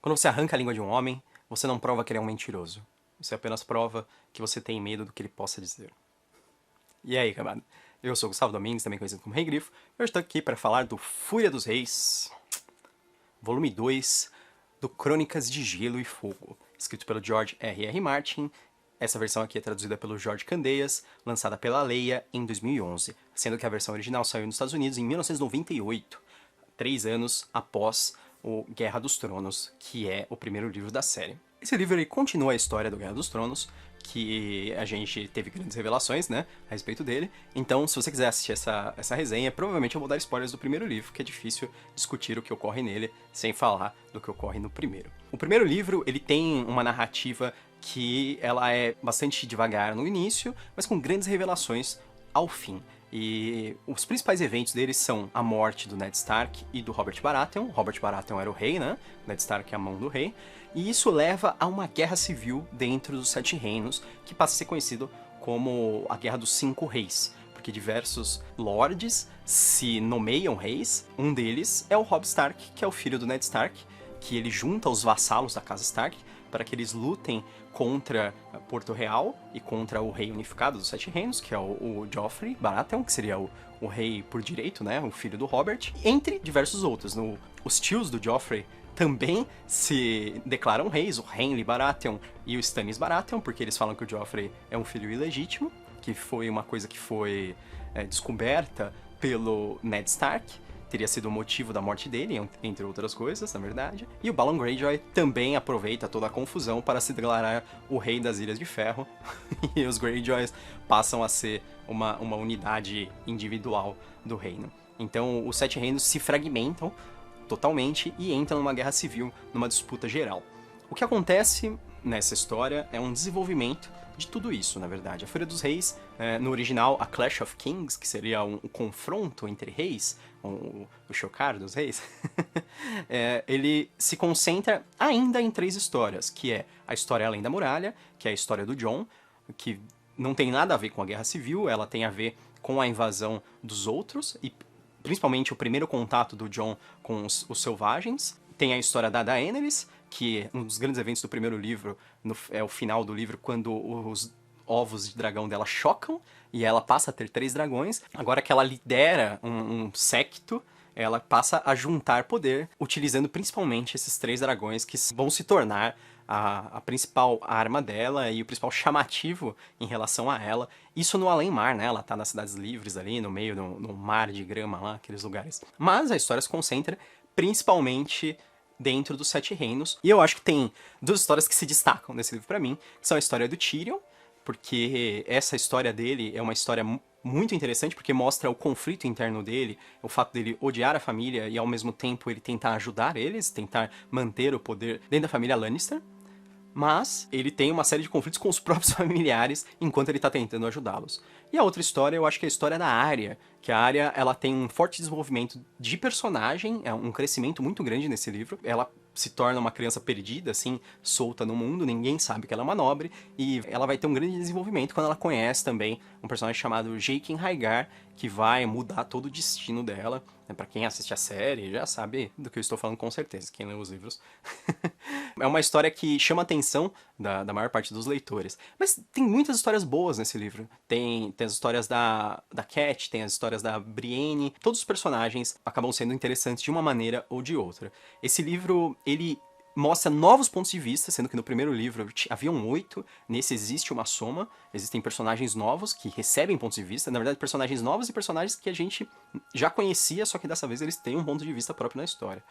Quando você arranca a língua de um homem, você não prova que ele é um mentiroso. Você apenas prova que você tem medo do que ele possa dizer. E aí, camada? Eu sou o Gustavo Domingues, também conhecido como Rei Grifo, e hoje estou aqui para falar do Fúria dos Reis, volume 2, do Crônicas de Gelo e Fogo, escrito pelo George R.R. Martin. Essa versão aqui é traduzida pelo Jorge Candeias, lançada pela Leia em 2011, sendo que a versão original saiu nos Estados Unidos em 1998, 3 anos após o Guerra dos Tronos, que é o primeiro livro da série. Esse livro ele continua a história do Guerra dos Tronos, que a gente teve grandes revelações, né, a respeito dele. Então, se você quiser assistir essa resenha, provavelmente eu vou dar spoilers do primeiro livro, que é difícil discutir o que ocorre nele sem falar do que ocorre no primeiro. O primeiro livro, ele tem uma narrativa que ela é bastante devagar no início, mas com grandes revelações ao fim. E os principais eventos deles são a morte do Ned Stark e do Robert Baratheon. Robert Baratheon era o rei, né? Ned Stark é a mão do rei. E isso leva a uma guerra civil dentro dos Sete Reinos, que passa a ser conhecido como a Guerra dos Cinco Reis. Porque diversos lords se nomeiam reis. Um deles é o Robb Stark, que é o filho do Ned Stark, que ele junta os vassalos da casa Stark para que eles lutem contra Porto Real e contra o rei unificado dos Sete Reinos, que é o Joffrey Baratheon, que seria o rei por direito, né, o filho do Robert, entre diversos outros. Os tios do Joffrey também se declaram reis, o Renly Baratheon e o Stannis Baratheon, porque eles falam que o Joffrey é um filho ilegítimo, que foi uma coisa que foi descoberta pelo Ned Stark, teria sido o motivo da morte dele, entre outras coisas, na verdade. E o Balon Greyjoy também aproveita toda a confusão para se declarar o rei das Ilhas de Ferro, e os Greyjoys passam a ser uma unidade individual do reino. Então, os Sete Reinos se fragmentam totalmente e entram numa guerra civil, numa disputa geral. O que acontece nessa história é um desenvolvimento de tudo isso, na verdade. A Fúria dos Reis, no original, a Clash of Kings, que seria um confronto entre reis, o chocar dos reis, ele se concentra ainda em 3 histórias, que é a história Além da Muralha, que é a história do Jon, que não tem nada a ver com a Guerra Civil, ela tem a ver com a invasão dos outros, e principalmente o primeiro contato do Jon com os selvagens. Tem a história da Daenerys, que um dos grandes eventos do primeiro livro é o final do livro, quando os ovos de dragão dela chocam e ela passa a ter 3 dragões. Agora que ela lidera um séquito, ela passa a juntar poder, utilizando principalmente esses 3 dragões que vão se tornar a principal arma dela e o principal chamativo em relação a ela. Isso no além-mar, né? Ela tá nas Cidades Livres ali, no meio do mar de grama lá, aqueles lugares. Mas a história se concentra principalmente dentro dos Sete Reinos. E eu acho que tem 2 histórias que se destacam nesse livro pra mim, que são a história do Tyrion, porque essa história dele é uma história muito interessante, porque mostra o conflito interno dele, o fato dele odiar a família e ao mesmo tempo ele tentar ajudar eles, tentar manter o poder dentro da família Lannister. Mas ele tem uma série de conflitos com os próprios familiares enquanto ele tá tentando ajudá-los. E a outra história, eu acho que é a história da Arya, que a Arya, ela tem um forte desenvolvimento de personagem, é um crescimento muito grande nesse livro. Ela se torna uma criança perdida, assim, solta no mundo, ninguém sabe que ela é uma nobre, e ela vai ter um grande desenvolvimento quando ela conhece também um personagem chamado Jaqen H'ghar, que vai mudar todo o destino dela. Pra quem assiste a série, já sabe do que eu estou falando com certeza, quem lê os livros. É uma história que chama a atenção da maior parte dos leitores. Mas tem muitas histórias boas nesse livro. Tem as histórias da Cat, tem as histórias da Brienne. Todos os personagens acabam sendo interessantes de uma maneira ou de outra. Esse livro, ele mostra novos pontos de vista, sendo que no primeiro livro haviam 8, nesse existe uma soma, existem personagens novos que recebem pontos de vista, na verdade personagens novos e personagens que a gente já conhecia, só que dessa vez eles têm um ponto de vista próprio na história.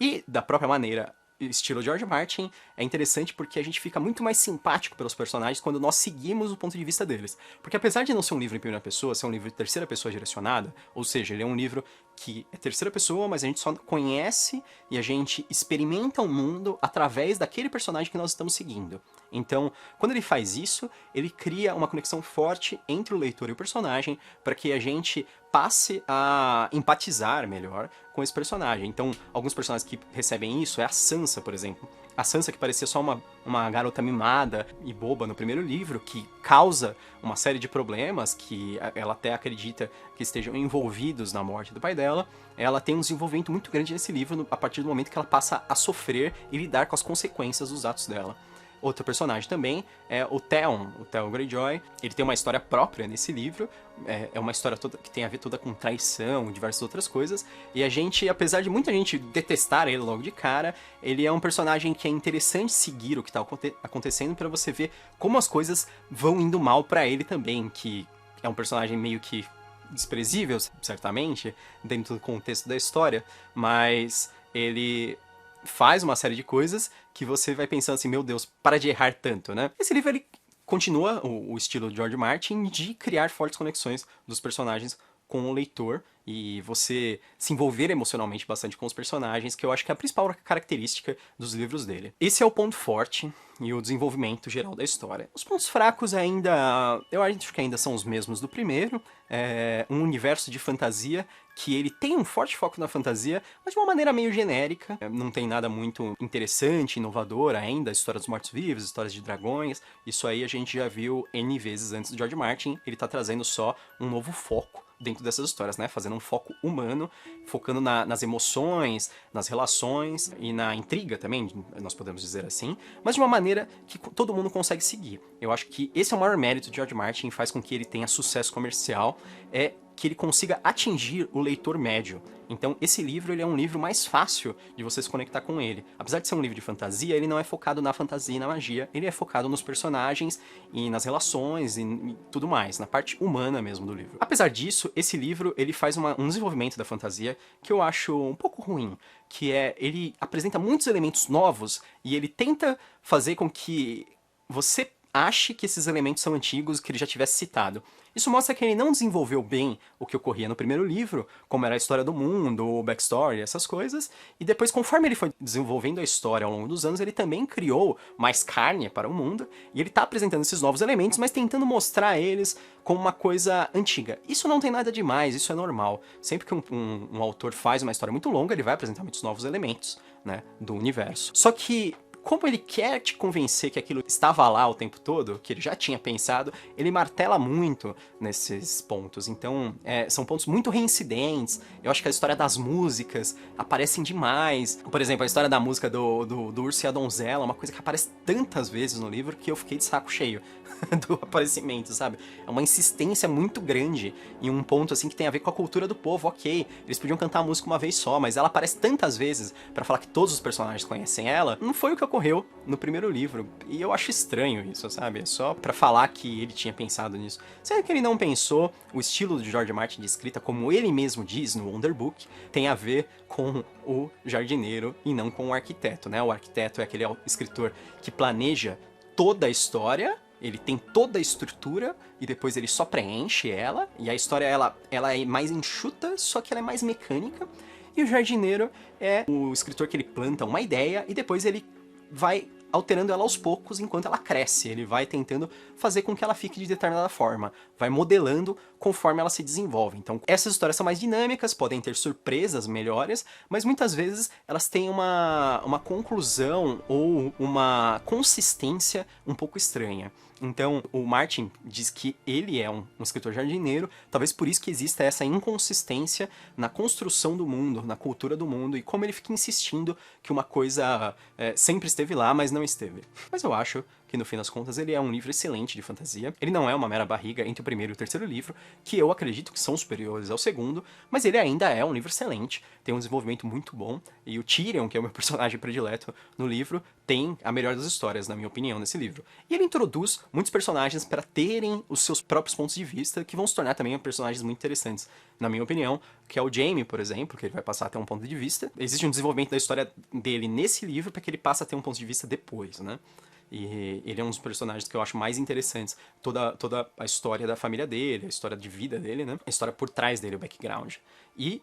E da própria maneira, estilo George Martin, é interessante porque a gente fica muito mais simpático pelos personagens quando nós seguimos o ponto de vista deles. Porque apesar de não ser um livro em primeira pessoa, ser um livro de terceira pessoa direcionada, ou seja, ele é um livro que é terceira pessoa, mas a gente só conhece e a gente experimenta o mundo através daquele personagem que nós estamos seguindo. Então, quando ele faz isso, ele cria uma conexão forte entre o leitor e o personagem para que a gente passe a empatizar melhor com esse personagem. Então, alguns personagens que recebem isso é a Sansa, por exemplo. A Sansa, que parecia só uma garota mimada e boba no primeiro livro, que causa uma série de problemas que ela até acredita que estejam envolvidos na morte do pai dela, ela tem um desenvolvimento muito grande nesse livro a partir do momento que ela passa a sofrer e lidar com as consequências dos atos dela. Outro personagem também é o Theon Greyjoy. Ele tem uma história própria nesse livro. É uma história toda que tem a ver toda com traição e diversas outras coisas. E a gente, apesar de muita gente detestar ele logo de cara, ele é um personagem que é interessante seguir o que tá acontecendo para você ver como as coisas vão indo mal para ele também, que é um personagem meio que desprezível, certamente, dentro do contexto da história, mas ele faz uma série de coisas que você vai pensando assim, meu Deus, para de errar tanto, né? Esse livro, ele continua o estilo de George Martin de criar fortes conexões dos personagens com o leitor e você se envolver emocionalmente bastante com os personagens, que eu acho que é a principal característica dos livros dele. Esse é o ponto forte e o desenvolvimento geral da história. Os pontos fracos ainda, eu acho que ainda são os mesmos do primeiro, um universo de fantasia que ele tem um forte foco na fantasia, mas de uma maneira meio genérica, não tem nada muito interessante, inovador ainda, história dos mortos-vivos, histórias de dragões, isso aí a gente já viu N vezes antes do George Martin, ele tá trazendo só um novo foco dentro dessas histórias, né? Fazendo um foco humano, focando nas emoções, nas relações e na intriga também, nós podemos dizer assim, mas de uma maneira que todo mundo consegue seguir. Eu acho que esse é o maior mérito de George Martin e faz com que ele tenha sucesso comercial, é que ele consiga atingir o leitor médio. Então, esse livro ele é um livro mais fácil de você se conectar com ele. Apesar de ser um livro de fantasia, ele não é focado na fantasia e na magia, ele é focado nos personagens e nas relações e tudo mais, na parte humana mesmo do livro. Apesar disso, esse livro ele faz um desenvolvimento da fantasia que eu acho um pouco ruim, que é, ele apresenta muitos elementos novos e ele tenta fazer com que você ache que esses elementos são antigos, que ele já tivesse citado. Isso mostra que ele não desenvolveu bem o que ocorria no primeiro livro, como era a história do mundo, o backstory, essas coisas, e depois, conforme ele foi desenvolvendo a história ao longo dos anos, ele também criou mais carne para o mundo, e ele tá apresentando esses novos elementos, mas tentando mostrar eles como uma coisa antiga. Isso não tem nada demais, isso é normal. Sempre que um autor faz uma história muito longa, ele vai apresentar muitos novos elementos, né, do universo. Só que como ele quer te convencer que aquilo estava lá o tempo todo, que ele já tinha pensado, ele martela muito nesses pontos. Então, são pontos muito reincidentes. Eu acho que a história das músicas aparecem demais. Por exemplo, a história da música do Urso e a Donzela, uma coisa que aparece tantas vezes no livro que eu fiquei de saco cheio do aparecimento, sabe? É uma insistência muito grande em um ponto assim que tem a ver com a cultura do povo, ok. Eles podiam cantar a música uma vez só, mas ela aparece tantas vezes pra falar que todos os personagens conhecem ela. Não foi o que ocorreu no primeiro livro. E eu acho estranho isso, sabe? É só pra falar que ele tinha pensado nisso. Sendo que ele não pensou, o estilo de George Martin de escrita, como ele mesmo diz no Wonder Book, tem a ver com o jardineiro e não com o arquiteto, né? O arquiteto é aquele escritor que planeja toda a história, ele tem toda a estrutura e depois ele só preenche ela, e a história ela é mais enxuta, só que ela é mais mecânica. E o jardineiro é o escritor que ele planta uma ideia e depois ele vai alterando ela aos poucos enquanto ela cresce. Ele vai tentando fazer com que ela fique de determinada forma, vai modelando conforme ela se desenvolve. Então, essas histórias são mais dinâmicas, podem ter surpresas melhores, mas muitas vezes elas têm uma conclusão ou uma consistência um pouco estranha. Então, o Martin diz que ele é um escritor jardineiro, talvez por isso que exista essa inconsistência na construção do mundo, na cultura do mundo, e como ele fica insistindo que uma coisa sempre esteve lá, mas não esteve. Mas eu acho que no fim das contas ele é um livro excelente de fantasia. Ele não é uma mera barriga entre o primeiro e o terceiro livro, que eu acredito que são superiores ao segundo, mas ele ainda é um livro excelente, tem um desenvolvimento muito bom, e o Tyrion, que é o meu personagem predileto no livro, tem a melhor das histórias, na minha opinião, nesse livro. E ele introduz muitos personagens para terem os seus próprios pontos de vista, que vão se tornar também personagens muito interessantes, na minha opinião, que é o Jaime, por exemplo, que ele vai passar a ter um ponto de vista. Existe um desenvolvimento da história dele nesse livro para que ele passe a ter um ponto de vista depois, né? E ele é um dos personagens que eu acho mais interessantes. Toda a história da família dele, a história de vida dele, né? A história por trás dele, o background. E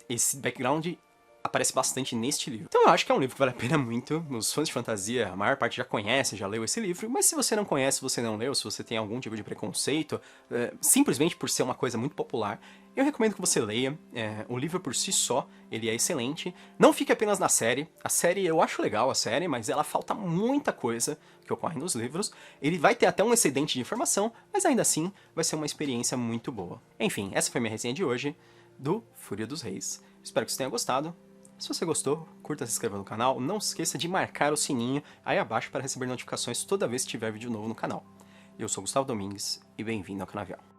esse background aparece bastante neste livro. Então eu acho que é um livro que vale a pena muito. Os fãs de fantasia, a maior parte já conhece, já leu esse livro. Mas se você não conhece, se você não leu, se você tem algum tipo de preconceito, simplesmente por ser uma coisa muito popular, Eu recomendo que você leia, o livro por si só, ele é excelente. Não fique apenas na série. A série, eu acho legal a série, mas ela falta muita coisa que ocorre nos livros. Ele vai ter até um excedente de informação, mas ainda assim vai ser uma experiência muito boa. Enfim, essa foi a minha resenha de hoje do Fúria dos Reis. Espero que você tenha gostado. Se você gostou, curta, se inscreva no canal. Não se esqueça de marcar o sininho aí abaixo para receber notificações toda vez que tiver vídeo novo no canal. Eu sou Gustavo Domingues e bem-vindo ao Canavial.